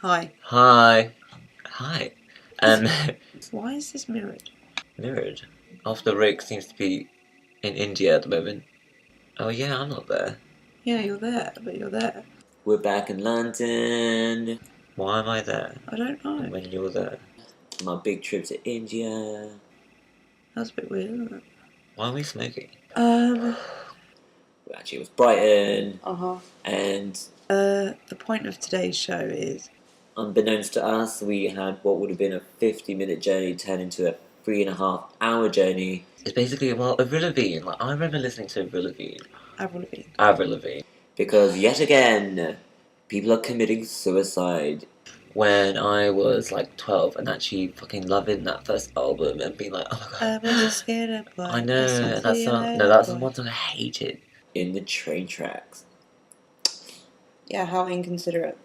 Hi. Hi. Hi. Why is this mirrored? Mirrored. After Rick seems to be in India at the moment. Oh yeah, I'm not there. Yeah, you're there, but you're there. We're back in London. Why am I there? I don't know. When you're there. My big trip to India. That's a bit weird, isn't it? Why are we smoking? Actually, it was Brighton. And the point of today's show is, unbeknownst to us, we had what would have been a 50-minute journey turn into a 3.5-hour journey. It's basically, Avril Lavigne. Like, I remember listening to Avril Lavigne. Avril Lavigne. Because yet again, people are committing suicide. When I was like 12 and actually fucking loving that first album and being like, oh my god. I was scared of boy. I know, that song. No, that's the one song I hated. In the train tracks. Yeah, how inconsiderate.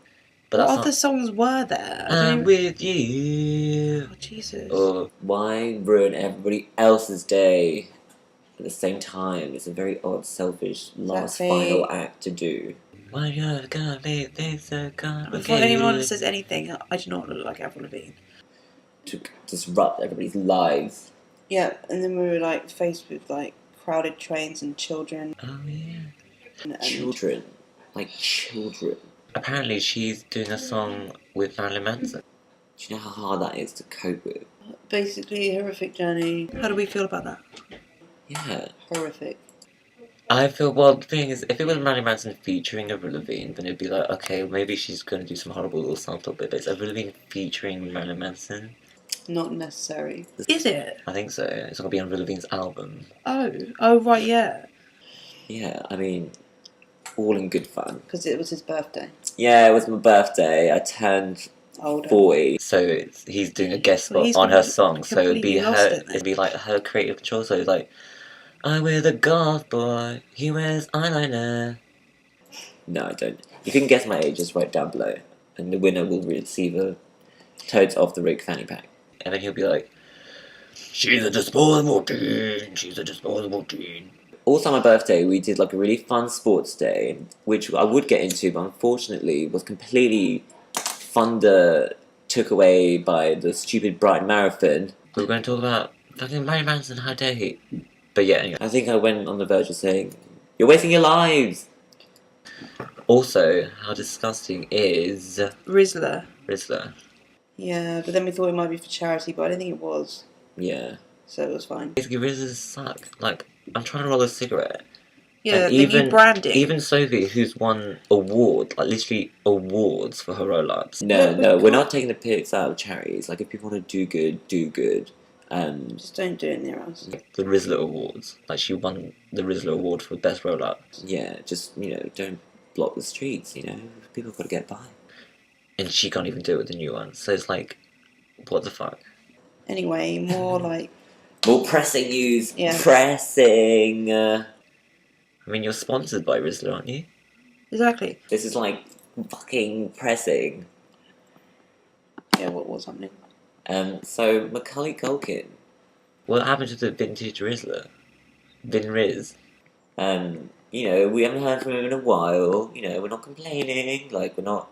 But what other songs were there? I'm with you. Oh, Jesus. Or why ruin everybody else's day at the same time? It's a very odd, selfish, last final act to do. Why you're gonna leave this so complicated? Before anyone says anything, I do not look like Avril Lavigne. To disrupt everybody's lives. Yeah, and then we were like faced with like crowded trains and children. Oh yeah. Children. Like children. Apparently she's doing a song with Marilyn Manson. Do you know how hard that is to cope with? Basically, horrific journey. How do we feel about that? Yeah. Horrific. I feel, well, the thing is, if it was Marilyn Manson featuring Avril Lavigne, then it'd be like, okay, maybe she's going to do some horrible little sample bit, but it's Avril Lavigne featuring Marilyn Manson. Not necessary. Is it? I think so. It's going to be on Avril Lavigne's album. Oh, right, yeah. Yeah, I mean, all in good fun. Because it was his birthday. Yeah, it was my birthday. I turned 40. So he's doing a guest spot on her song, so it'd be like her creative control, so it's like, I'm with a goth boy, he wears eyeliner. No, I don't. If you can guess my age, just write down below. And the winner will receive a Toads Off the Rick fanny pack. And then he'll be like, she's a disposable teen, she's a disposable teen. Also on my birthday, we did like a really fun sports day, which I would get into, but unfortunately was completely took away by the stupid Brighton Marathon. We were going to talk about fucking Marilyn Manson, how dare he? But yeah, anyway, I think I went on the verge of saying, you're wasting your lives! Also, how disgusting is Rizla. Yeah, but then we thought it might be for charity, but I don't think it was. Yeah. So it was fine. Basically, Rizlas suck. Like, I'm trying to roll a cigarette. Yeah, the new branding. Even Sophie, who's won awards, like literally awards for her roll-ups. No, we're not taking the piss out of charities. Like, if people want to do good, do good. Just don't do it near us. The Rizla Awards. Like, she won the Rizla Award for best roll-up. Yeah, just, don't block the streets, People got to get by. And she can't even do it with the new one. So it's like, what the fuck? Anyway, more like... More pressing news. Yeah. Pressing. I mean, you're sponsored by Rizla, aren't you? Exactly. This is like fucking pressing. Yeah, what was happening? So Macaulay Culkin. What happened to the vintage Rizla? Vin Riz. We haven't heard from him in a while. We're not complaining. Like, we're not,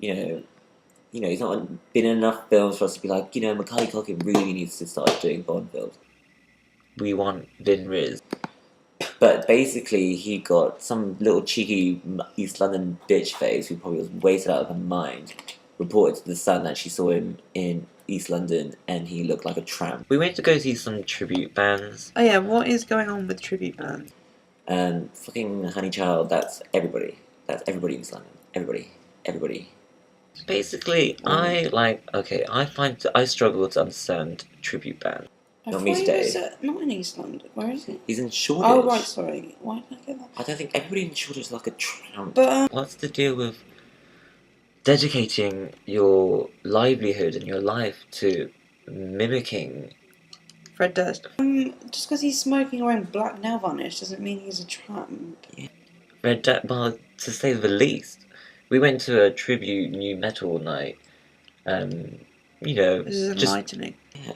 he's not been in enough films for us to be like, Macaulay Culkin really needs to start doing Bond films. We want Vin Riz. But basically, he got some little cheeky East London bitch face who probably was wasted out of her mind. Reported to The Sun that she saw him in East London and he looked like a tramp. We went to go see some tribute bands. Oh yeah, what is going on with tribute bands? Fucking Honey Child, that's everybody. That's everybody in East London. Everybody. Basically, I struggle to understand tribute bands. Not me today. Not in East London. Where is it? He's in Shoreditch. Oh right, sorry. Why did I get that? I don't think everybody in Shoreditch is like a tramp. But what's the deal with dedicating your livelihood and your life to mimicking Fred Durst? Just because he's smoking or wearing black nail varnish doesn't mean he's a tramp. Yeah. Fred Durst, well, to say the least. We went to a tribute new metal night. This is enlightening. Yeah.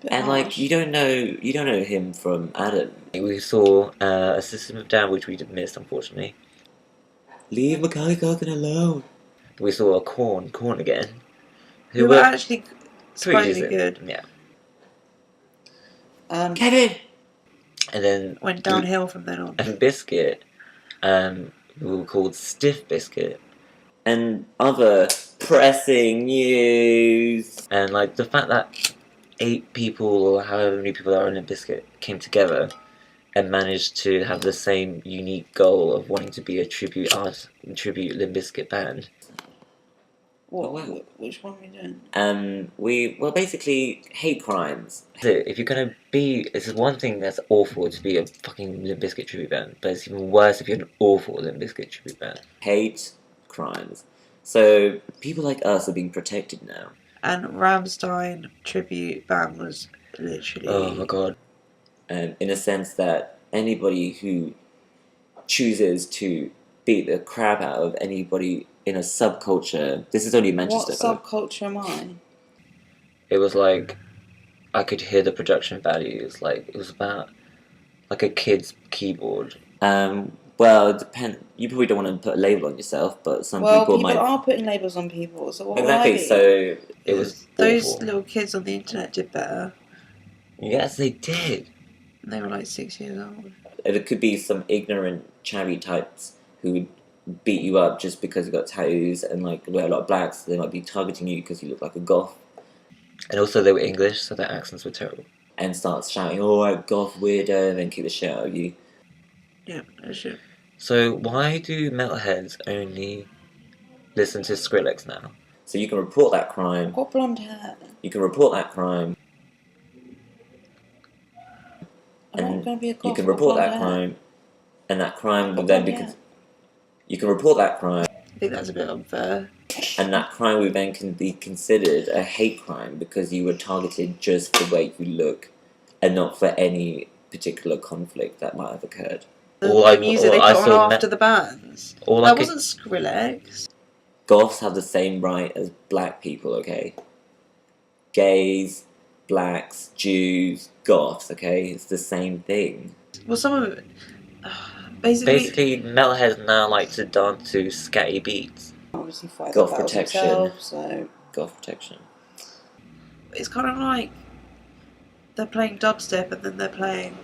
And harsh. Like you don't know him from Adam. We saw a System of Down, which we missed unfortunately. Leave Macaulay Culkin alone. we saw a corn again. Who were actually pretty surprisingly decent. good. Yeah. Kevin! And then Went downhill from then on. And Biscuit, we were called Stiff Biscuit. And other pressing news. And like the fact that 8 people or however many people that are in Limp Bizkit came together and managed to have the same unique goal of wanting to be a tribute Limp Bizkit band. Which one are we doing? Basically hate crimes. If you're gonna be, this is one thing that's awful to be a fucking Limp Bizkit tribute band, but it's even worse if you're an awful Limp Bizkit tribute band. Hate crimes. So people like us are being protected now. And Rammstein tribute band was literally... Oh my god. In a sense that anybody who chooses to beat the crap out of anybody in a subculture... This is only Manchester. What subculture am I? It was like... I could hear the production values. Like, it was about... like a kid's keyboard. Well, it depends. You probably don't want to put a label on yourself, but some people might... Well, people are putting labels on people, so what Exactly, will I be? so it was Those awful. little kids on the internet did better. Yes, they did. They were like 6 years old. It could be some ignorant chavvy types who would beat you up just because you got tattoos and like wear a lot of blacks. They might be targeting you because you look like a goth. And also they were English, so their accents were terrible. And start shouting, "Oh, goth weirdo," and then kick the shit out of you. Yeah, that's true. So why do metalheads only listen to Skrillex now? So you can report that crime. I've got blonde hair. You can report that crime. I'm not going to be a goth. You can report that crime, and that crime would then be... You can report that crime. I think that's a bit unfair. And that crime would then can be considered a hate crime because you were targeted just for the way you look, and not for any particular conflict that might have occurred. The music they put on after the bands. That wasn't Skrillex. Goths have the same right as black people, okay? Gays, blacks, Jews, goths, okay? It's the same thing. Well, some of it... Basically, metalheads now like to dance to scatty beats. Obviously fight Goth protection. Himself, so... Goth protection. It's kind of like... They're playing dubstep and then they're playing...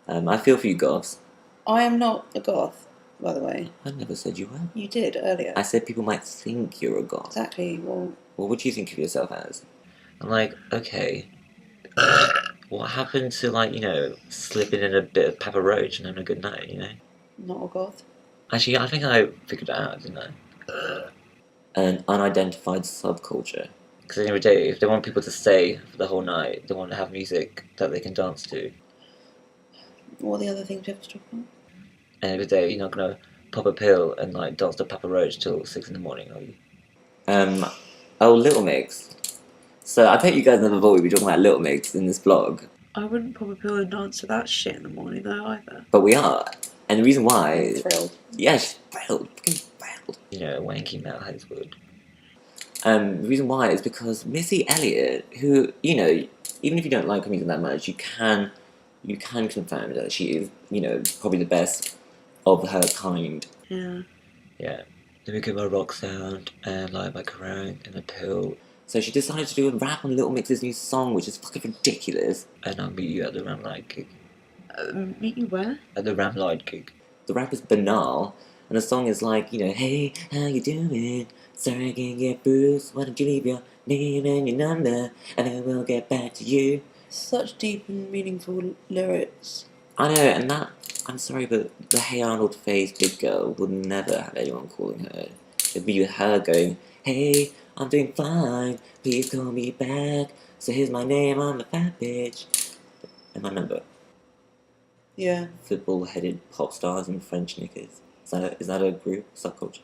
I feel for you goths. I am not a goth, by the way. I never said you were. You did, earlier. I said people might think you're a goth. Exactly, well... What do you think of yourself as? I'm like, okay... What happened to, like, you know, slipping in a bit of Papa Roach and having a good night, you know? Not a goth. Actually, I think I figured it out, didn't I? An unidentified subculture. Because at the end of the day, if they want people to stay for the whole night, they want to have music that they can dance to. What are the other things we have to talk about? And every day, you're not going to pop a pill and, like, dance to Papa Roach till 6 in the morning, are you? Oh, Little Mix. So, I bet you guys never thought we'd be talking about Little Mix in this vlog. I wouldn't pop a pill and dance to that shit in the morning, though, either. But we are. And the reason why... I'm thrilled. Yeah, she's thrilled. Fucking thrilled. You know, wanky metalheads would. The reason why is because Missy Elliott, who, you know, even if you don't like her music that much, you can confirm that she is, you know, probably the best of her kind. Yeah. Yeah. Let me get my rock sound and like my crown and a pill. So she decided to do a rap on Little Mix's new song, which is fucking ridiculous. And I'll meet you at the Ramlight gig. Meet you where? At the Ramlight gig. The rap is banal, and the song is like, you know, hey, how you doing? Sorry I can't get Bruce. Why don't you leave your name and your number, and I will get back to you. Such deep and meaningful lyrics. I know, and that, I'm sorry, but the Hey Arnold face big girl would never have anyone calling her. It'd be her going, hey, I'm doing fine, please call me back. So here's my name, I'm a fat bitch. And my number. Yeah. Football-headed pop stars in French knickers. Is that a group? Subculture?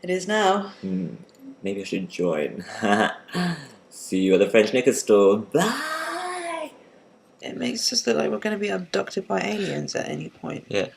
It is now. Maybe I should join. See you at the French knickers store. Bye! It makes us look like we're going to be abducted by aliens at any point. Yeah.